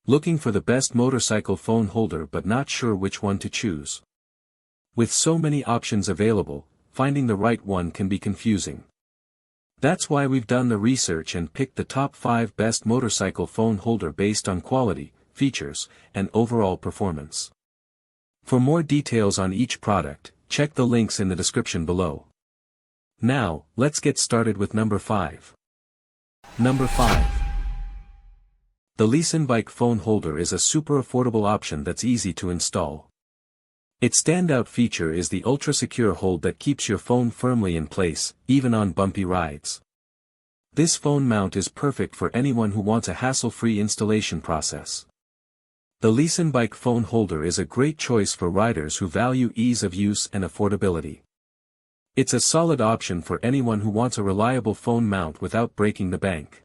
Looking for the best motorcycle phone holder but not sure which one to choose? With so many options available, finding the right one can be confusing. That's why we've done the research and picked the top 5 best motorcycle phone holder based on quality, features, and overall performance. For more details on each product, check the links in the description below. Now, let's get started with number 5. Number 5. The LISEN bike phone holder is a super affordable option that's easy to install. Its standout feature is the ultra-secure hold that keeps your phone firmly in place, even on bumpy rides. This phone mount is perfect for anyone who wants a hassle-free installation process. The LISEN bike phone holder is a great choice for riders who value ease of use and affordability. It's a solid option for anyone who wants a reliable phone mount without breaking the bank.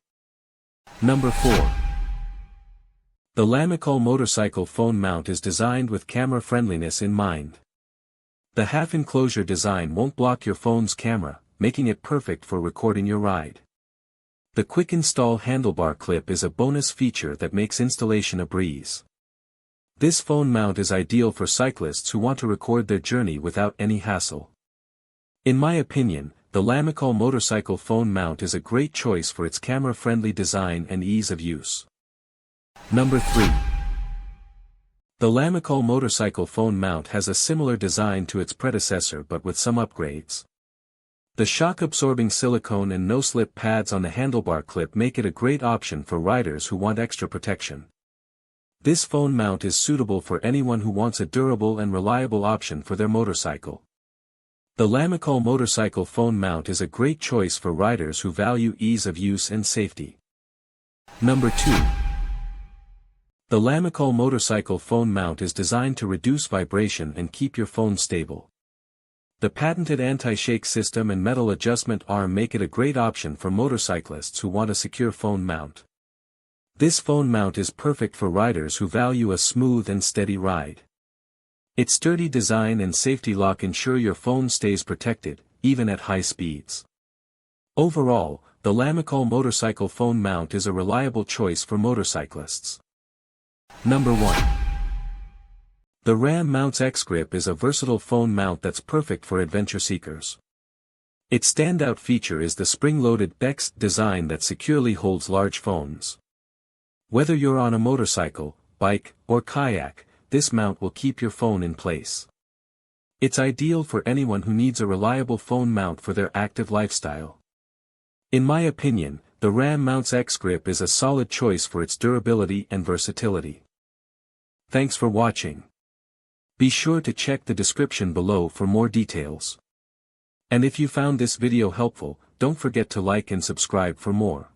Number 4. The Lamicall motorcycle phone mount is designed with camera friendliness in mind. The half-enclosure design won't block your phone's camera, making it perfect for recording your ride. The quick install handlebar clip is a bonus feature that makes installation a breeze. This phone mount is ideal for cyclists who want to record their journey without any hassle. In my opinion, the Lamicall motorcycle phone mount is a great choice for its camera-friendly design and ease of use. Number 3. The Lamicall motorcycle phone mount has a similar design to its predecessor but with some upgrades. The shock-absorbing silicone and no-slip pads on the handlebar clip make it a great option for riders who want extra protection. This phone mount is suitable for anyone who wants a durable and reliable option for their motorcycle. The Lamicall motorcycle phone mount is a great choice for riders who value ease of use and safety. Number 2. The Lamicall motorcycle phone mount is designed to reduce vibration and keep your phone stable. The patented anti-shake system and metal adjustment arm make it a great option for motorcyclists who want a secure phone mount. This phone mount is perfect for riders who value a smooth and steady ride. Its sturdy design and safety lock ensure your phone stays protected, even at high speeds. Overall, the Lamicall motorcycle phone mount is a reliable choice for motorcyclists. Number 1. The RAM Mounts X-Grip is a versatile phone mount that's perfect for adventure seekers. Its standout feature is the spring-loaded X design that securely holds large phones. Whether you're on a motorcycle, bike, or kayak, this mount will keep your phone in place. It's ideal for anyone who needs a reliable phone mount for their active lifestyle. In my opinion, the RAM Mounts X-Grip is a solid choice for its durability and versatility. Thanks for watching. Be sure to check the description below for more details. And if you found this video helpful, don't forget to like and subscribe for more.